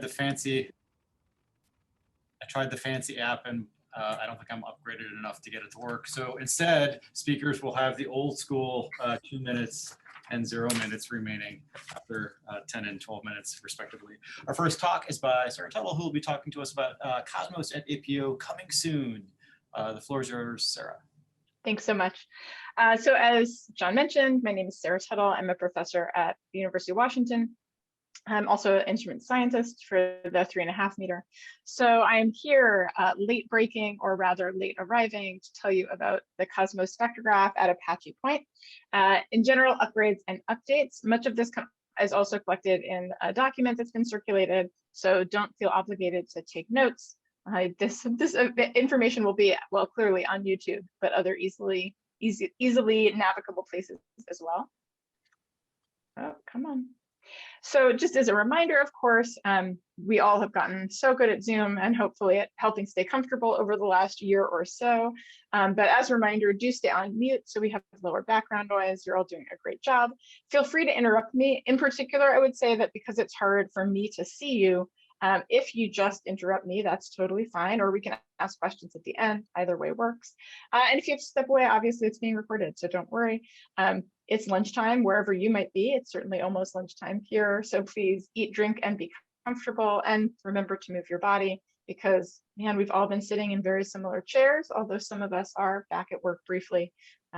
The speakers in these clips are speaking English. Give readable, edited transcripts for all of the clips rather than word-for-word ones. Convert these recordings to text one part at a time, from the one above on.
the fancy app, and I don't think I'm upgraded enough to get it to work. So instead, speakers will have the old school 2 minutes and 0 minutes remaining after 10 and 12 minutes respectively. Our first talk is by Sarah Tuttle, who will be talking to us about Cosmos at APO coming soon. The floor is yours, Sarah. Thanks so much. So as John mentioned, my name is Sarah Tuttle. I'm a professor at the University of Washington. I'm also an instrument scientist for the 3.5 meter. So I'm here late breaking, or rather late arriving, to tell you about the Cosmos spectrograph at Apache Point. In general, upgrades and updates. Much of this is also collected in a document that's been circulated, so don't feel obligated to take notes. This information will be, well, clearly on YouTube, but other easily navigable places as well. Oh, come on. So just as a reminder, of course, we all have gotten so good at Zoom and hopefully at helping stay comfortable over the last year or so. But as a reminder, do stay on mute so we have lower background noise. You're all doing a great job. Feel free to interrupt me. In particular, I would say that because it's hard for me to see you, if you just interrupt me, that's totally fine, or we can ask questions at the end. Either way works. And if you have to step away, obviously it's being recorded, so don't worry. It's lunchtime wherever you might be. It's certainly almost lunchtime here, so please eat, drink, and be comfortable, and remember to move your body, because, man, we've all been sitting in very similar chairs, although some of us are back at work briefly,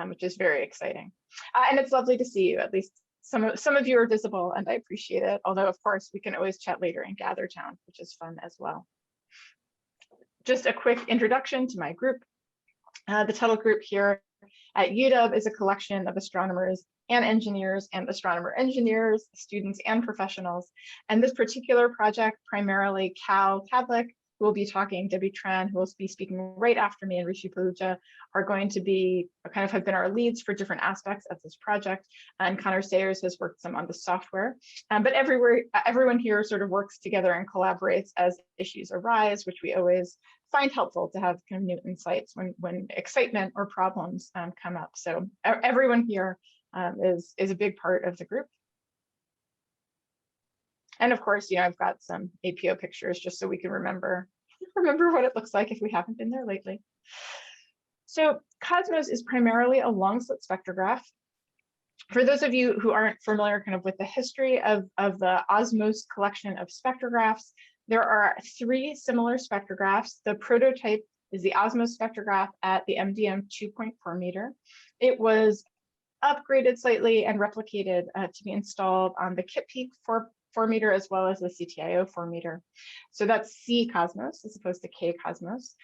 which is very exciting. And it's lovely to see you. At least some of you are visible, and I appreciate it. Although, of course, we can always chat later in Gather Town, which is fun as well. Just a quick introduction to my group. The Tuttle group here at UW is a collection of astronomers and engineers, and astronomer engineers, students and professionals. And this particular project, primarily Cal Kadlik, who will be talking, Debbie Tran, who will be speaking right after me, and Rishi Paluja, are going to be kind of have been our leads for different aspects of this project. And Connor Sayers has worked some on the software. But everyone here sort of works together and collaborates as issues arise, which we always find helpful to have kind of new insights when excitement or problems come up. So everyone here is a big part of the group. And of course, you know, I've got some APO pictures just so we can remember what it looks like if we haven't been there lately. So Cosmos is primarily a long slit spectrograph. For those of you who aren't familiar kind of with the history of the OSMOS collection of spectrographs, there are 3 similar spectrographs. The prototype is the OSMOS spectrograph at the MDM 2.4 meter. It was upgraded slightly and replicated to be installed on the KIP-Peak 4 meter, as well as the CTIO 4 meter. So that's C Cosmos as opposed to K Cosmos.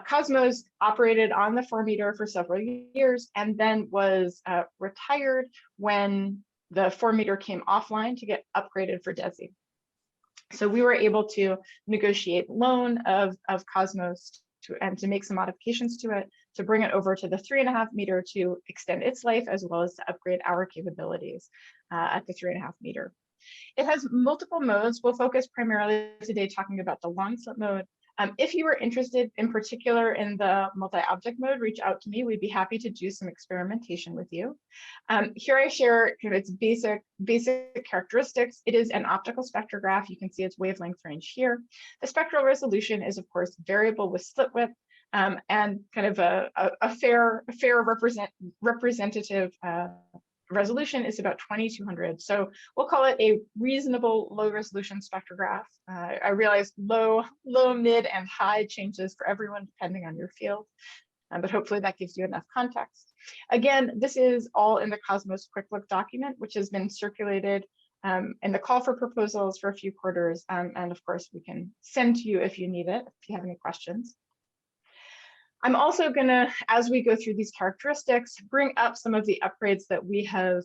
Cosmos operated on the 4 meter for several years and then was retired when the 4 meter came offline to get upgraded for DESI. So we were able to negotiate loan of Cosmos to make some modifications to it, to bring it over to the 3.5 meter to extend its life, as well as to upgrade our capabilities at the 3.5 meter. It has multiple modes. We'll focus primarily today talking about the long slit mode. If you are interested in particular in the multi-object mode, reach out to me. We'd be happy to do some experimentation with you. Here I share kind of its basic characteristics. It is an optical spectrograph. You can see its wavelength range here. The spectral resolution is, of course, variable with slit width, and kind of a fair representative resolution is about 2200. So we'll call it a reasonable low resolution spectrograph. I realize low, mid, and high changes for everyone depending on your field, but hopefully that gives you enough context. Again, this is all in the Cosmos Quick Look document, which has been circulated in the call for proposals for a few quarters. And of course, we can send to you if you need it, if you have any questions. I'm also going to, as we go through these characteristics, bring up some of the upgrades that we have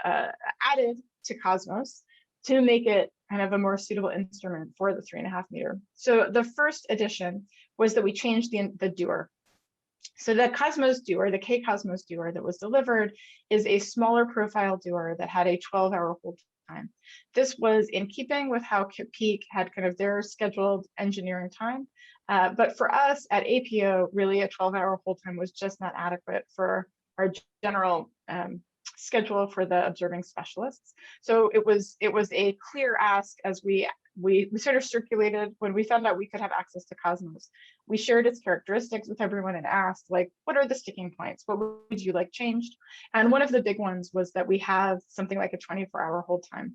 added to Cosmos to make it kind of a more suitable instrument for the 3.5 meter. So the first addition was that we changed the dewar. So the Cosmos dewar, the K Cosmos dewar that was delivered, is a smaller profile dewar that had a 12-hour hold time. This was in keeping with how KIP-Peak had kind of their scheduled engineering time. But for us at APO, really a 12-hour hold time was just not adequate for our general schedule for the observing specialists. So it was a clear ask as we we sort of circulated when we found out we could have access to Cosmos. We shared its characteristics with everyone and asked, like, what are the sticking points? What would you like changed? And one of the big ones was that we have something like a 24-hour hold time.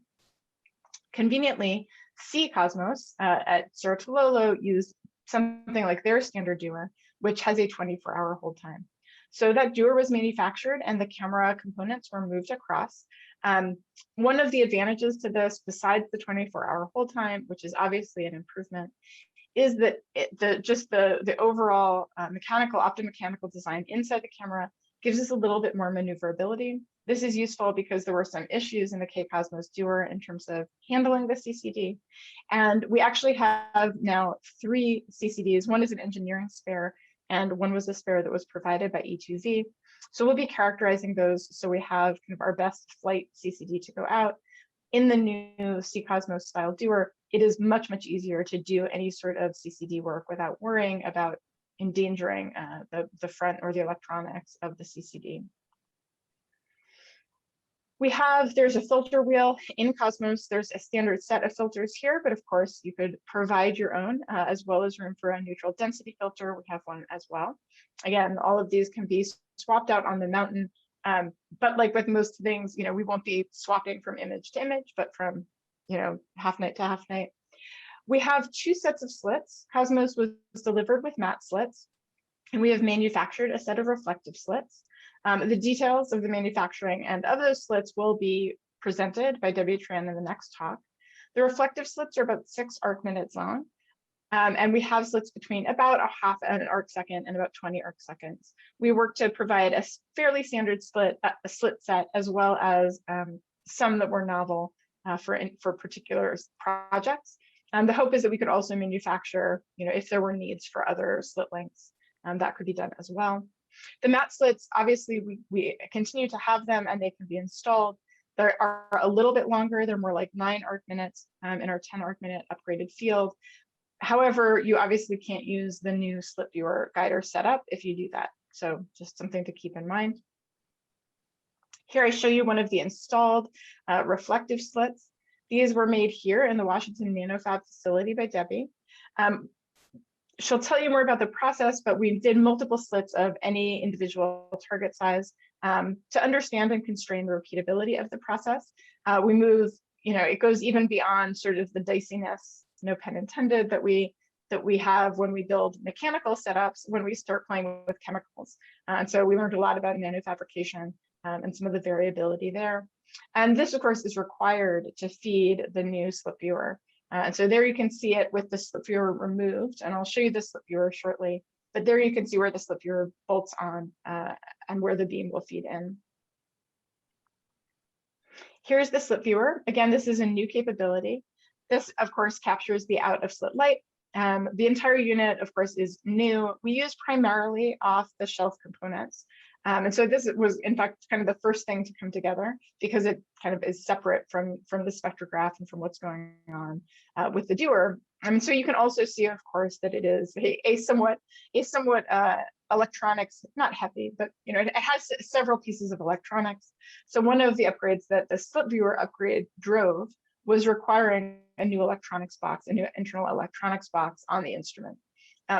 Conveniently, C Cosmos at Cerro Tuttle used something like their standard doer, which has a 24-hour hold time. So that doer was manufactured and the camera components were moved across. One of the advantages to this, besides the 24-hour hold time, which is obviously an improvement, is that the overall mechanical, optomechanical design inside the camera gives us a little bit more maneuverability. This is useful because there were some issues in the K-Cosmos doer in terms of handling the CCD. And we actually have now 3 CCDs. One is an engineering spare, and one was a spare that was provided by E2V. So we'll be characterizing those so we have kind of our best flight CCD to go out. In the new C-Cosmos style doer, it is much, much easier to do any sort of CCD work without worrying about endangering the front or the electronics of the CCD. There's a filter wheel in Cosmos. There's a standard set of filters here, but of course you could provide your own as well as room for a neutral density filter. We have one as well. Again, all of these can be swapped out on the mountain. But like with most things, we won't be swapping from image to image, but from, half night to half night. We have 2 sets of slits. Cosmos was delivered with matte slits, and we have manufactured a set of reflective slits. The details of the manufacturing and of those slits will be presented by Debbie Tran in the next talk. The reflective slits are about 6 arc minutes long, and we have slits between about a half an arc second and about 20 arc seconds. We work to provide a fairly standard slit set, as well as some that were novel for particular projects. The hope is that we could also manufacture, if there were needs for other slit lengths, that could be done as well. The matte slits, obviously, we continue to have them and they can be installed. They are a little bit longer. They're more like 9 arc minutes in our 10 arc minute upgraded field. However, you obviously can't use the new slit viewer guider setup if you do that. So just something to keep in mind. Here I show you one of the installed reflective slits. These were made here in the Washington NanoFab facility by Debbie. She'll tell you more about the process, but we did multiple slits of any individual target size to understand and constrain the repeatability of the process. We move, it goes even beyond sort of the diciness, no pun intended, that we have when we build mechanical setups, when we start playing with chemicals. And so we learned a lot about nanofabrication and some of the variability there. And this, of course, is required to feed the new slip viewer. And so there you can see it with the slip viewer removed, and I'll show you the slip viewer shortly, but there you can see where the slip viewer bolts on and where the beam will feed in. Here's the slip viewer. Again, this is a new capability. This, of course, captures the out of slit light. The entire unit, of course, is new. We use primarily off-the-shelf components. And so this was, in fact, kind of the first thing to come together because it kind of is separate from the spectrograph and from what's going on with the doer. And so you can also see, of course, that it is a somewhat electronics, not heavy, but it has several pieces of electronics. So one of the upgrades that the slip viewer upgrade drove was requiring a new electronics box, a new internal electronics box on the instrument.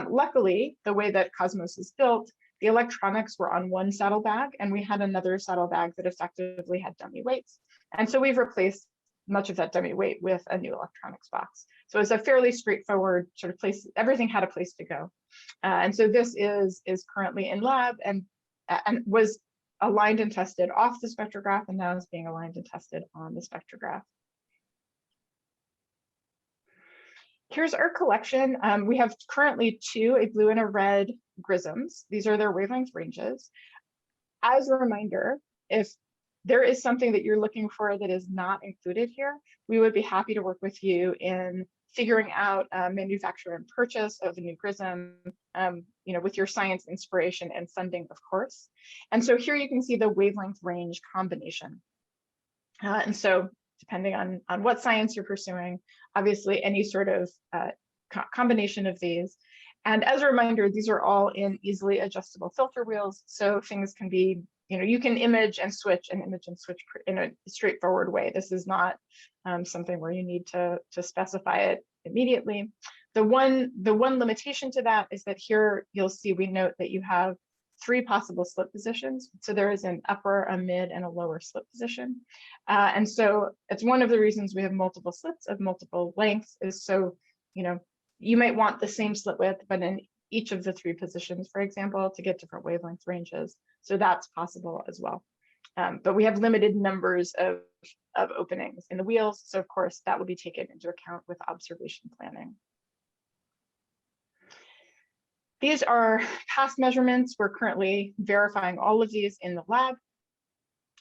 Luckily, the way that Cosmos is built, the electronics were on one saddlebag, and we had another saddlebag that effectively had dummy weights. And so we've replaced much of that dummy weight with a new electronics box. So it's a fairly straightforward sort of place. Everything had a place to go. And so this is currently in lab and was aligned and tested off the spectrograph, and now is being aligned and tested on the spectrograph. Here's our collection. We have currently 2, a blue and a red grisms. These are their wavelength ranges. As a reminder, if there is something that you're looking for that is not included here, we would be happy to work with you in figuring out manufacture and purchase of a new grism, with your science inspiration and funding, of course. And so here you can see the wavelength range combination. And so depending on what science you're pursuing, obviously any sort of combination of these. And as a reminder, these are all in easily adjustable filter wheels, so things can be you can image and switch in a straightforward way. This is not something where you need to specify it immediately. The one limitation to that is that here you'll see we note that you have 3 possible slip positions. So there is an upper, a mid, and a lower slip position. And so it's one of the reasons we have multiple slips of multiple lengths is so, you might want the same slit width, but in each of the 3 positions, for example, to get different wavelength ranges. So that's possible as well. But we have limited numbers of openings in the wheels. So of course that will be taken into account with observation planning. These are past measurements. We're currently verifying all of these in the lab,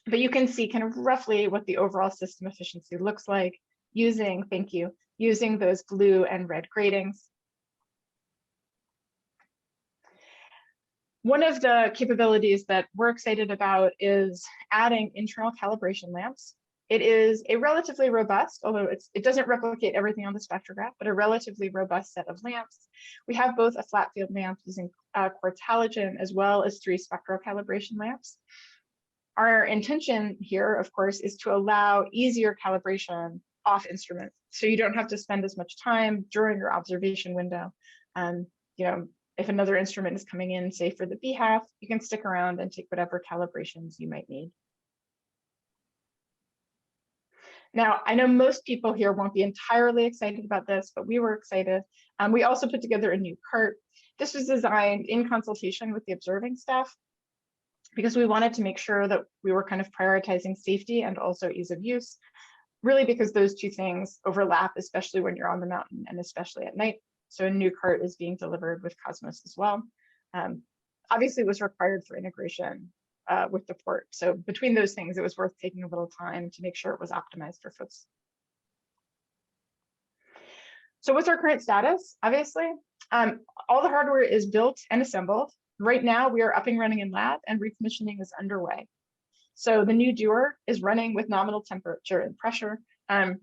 but you can see kind of roughly what the overall system efficiency looks like using, thank you, using those blue and red gratings. One of the capabilities that we're excited about is adding internal calibration lamps. It is a relatively robust, although it doesn't replicate everything on the spectrograph, but a relatively robust set of lamps. We have both a flat field lamp using quartz halogen as well as 3 spectral calibration lamps. Our intention here, of course, is to allow easier calibration off instrument. So you don't have to spend as much time during your observation window. If another instrument is coming in, say for the B half, you can stick around and take whatever calibrations you might need. Now, I know most people here won't be entirely excited about this, but we were excited. We also put together a new cart. This was designed in consultation with the observing staff because we wanted to make sure that we were kind of prioritizing safety and also ease of use, really because those 2 things overlap, especially when you're on the mountain and especially at night. So a new cart is being delivered with Cosmos as well. Obviously it was required for integration with the port. So between those things, it was worth taking a little time to make sure it was optimized for folks. So what's our current status? Obviously, all the hardware is built and assembled. Right now, we are up and running in lab and recommissioning is underway. So the new doer is running with nominal temperature and pressure.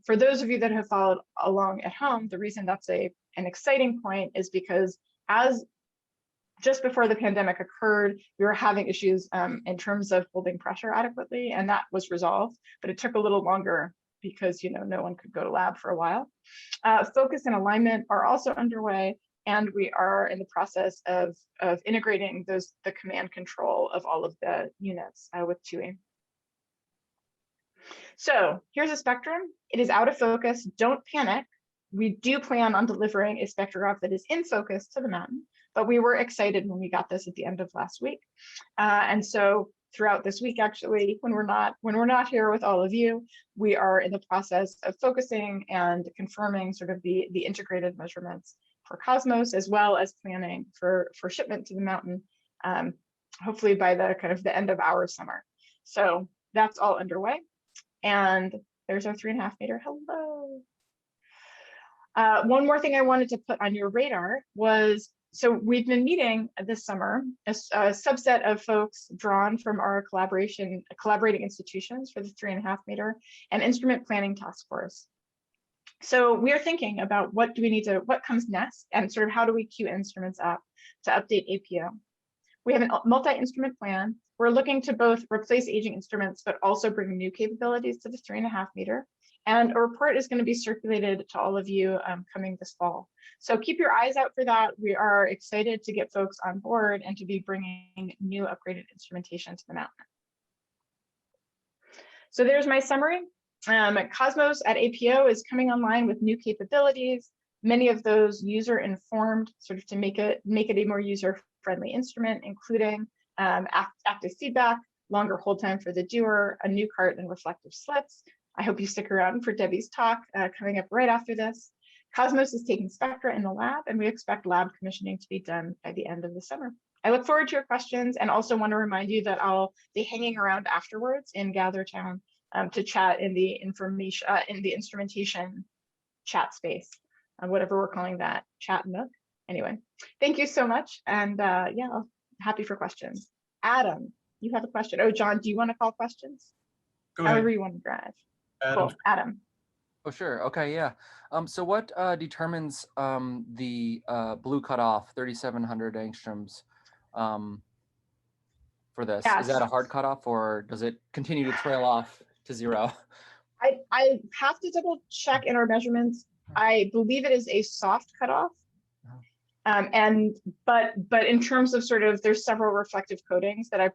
For those of you that have followed along at home, the reason that's an exciting point is because just before the pandemic occurred, we were having issues in terms of holding pressure adequately, and that was resolved, but it took a little longer because no one could go to lab for a while. Focus and alignment are also underway, and we are in the process of integrating the command control of all of the units with TUI. So here's a spectrum. It is out of focus. Don't panic. We do plan on delivering a spectrograph that is in focus to the mountain, but we were excited when we got this at the end of last week. And so throughout this week, actually, when we're not here with all of you, we are in the process of focusing and confirming sort of the integrated measurements for Cosmos, as well as planning for shipment to the mountain, hopefully by the end of our summer. So that's all underway. And there's our 3.5 meter. Hello. One more thing I wanted to put on your radar was, so we've been meeting this summer, a subset of folks drawn from our collaborating institutions for the 3.5 meter and instrument planning task force. So we are thinking about what comes next and sort of how do we queue instruments up to update APO. We have a multi-instrument plan. We're looking to both replace aging instruments, but also bring new capabilities to the 3.5 meter. And a report is going to be circulated to all of you coming this fall. So keep your eyes out for that. We are excited to get folks on board and to be bringing new upgraded instrumentation to the mountain. So there's my summary. Cosmos at APO is coming online with new capabilities, many of those user-informed, sort of to make it a more user-friendly instrument, including active feedback, longer hold time for the doer, a new cart and reflective slits. I hope you stick around for Debbie's talk coming up right after this. Cosmos is taking spectra in the lab, and we expect lab commissioning to be done by the end of the summer. I look forward to your questions and also want to remind you that I'll be hanging around afterwards in Gathertown to chat in the instrumentation chat space, whatever we're calling that, chat nook. Anyway, thank you so much. And yeah, I'm happy for questions. Adam, you have a question. Oh, John, do you want to call questions? Go ahead. However you want to drive. Adam. Cool, Adam. Oh, sure. Okay, yeah. So what determines the blue cutoff, 3,700 angstroms? for this? Yes. Is that a hard cutoff or does it continue to trail off to 0? I have to double check in our measurements. I believe it is a soft cutoff. But in terms of sort of, there's several reflective coatings that I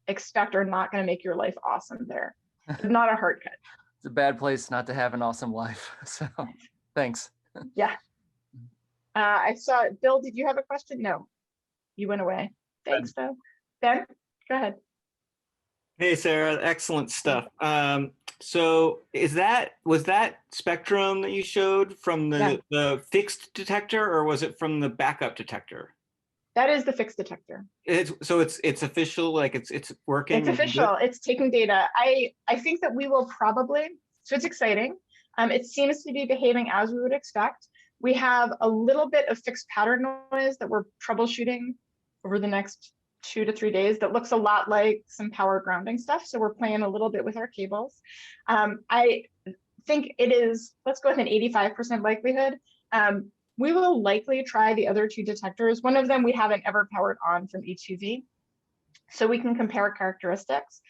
expect are not going to make your life awesome there. But not a hard cut. It's a bad place not to have an awesome life. So thanks. Yeah. I saw, Bill, did you have a question? No, you went away. Thanks, Bill. Ben, go ahead. Hey, Sarah, excellent stuff. So was that spectrum that you showed from the fixed detector, or was it from the backup detector? That is the fixed detector. It's official, like it's working. It's official. It's taking data. I think that we will probably, so it's exciting. It seems to be behaving as we would expect. We have a little bit of fixed pattern noise that we're troubleshooting over the next 2 to 3 days that looks a lot like some power grounding stuff. So we're playing a little bit with our cables. I think it is, let's go with an 85% likelihood. We will likely try the other 2 detectors. One of them we haven't ever powered on from E2V, so we can compare characteristics.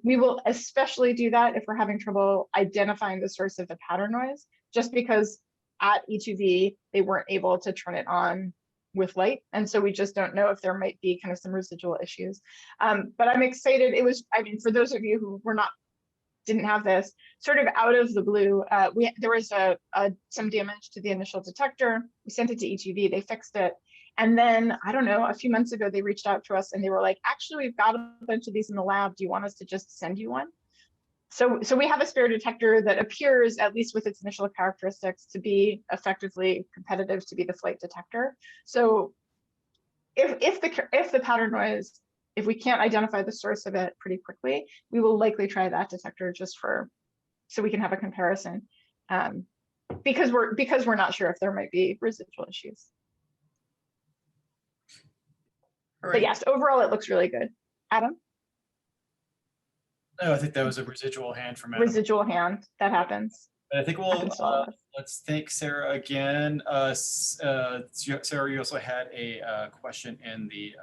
We will especially do that if we're having trouble identifying the source of the pattern noise, just because at E2V, they weren't able to turn it on with light. And so we just don't know if there might be kind of some residual issues. But I'm excited. It was, I mean, for those of you who didn't have this, sort of out of the blue, there was some damage to the initial detector. We sent it to E2V, they fixed it. And then, I don't know, a few months ago, they reached out to us and they were like, actually, we've got a bunch of these in the lab. Do you want us to just send you one? So we have a spare detector that appears, at least with its initial characteristics, to be effectively competitive to be the flight detector. So if the pattern noise, if we can't identify the source of it pretty quickly, we will likely try that detector just so we can have a comparison, because we're not sure if there might be residual issues. All But yes, overall it looks really good. Adam? No, I think that was a residual hand from Adam. Residual hand, that happens. But I think Happens to all of us. let's thank Sarah again. Sarah, you also had a question in the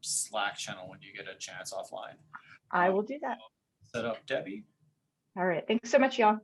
Slack channel when you get a chance offline. I will do that. Set up Debbie. All right, thanks so much, y'all.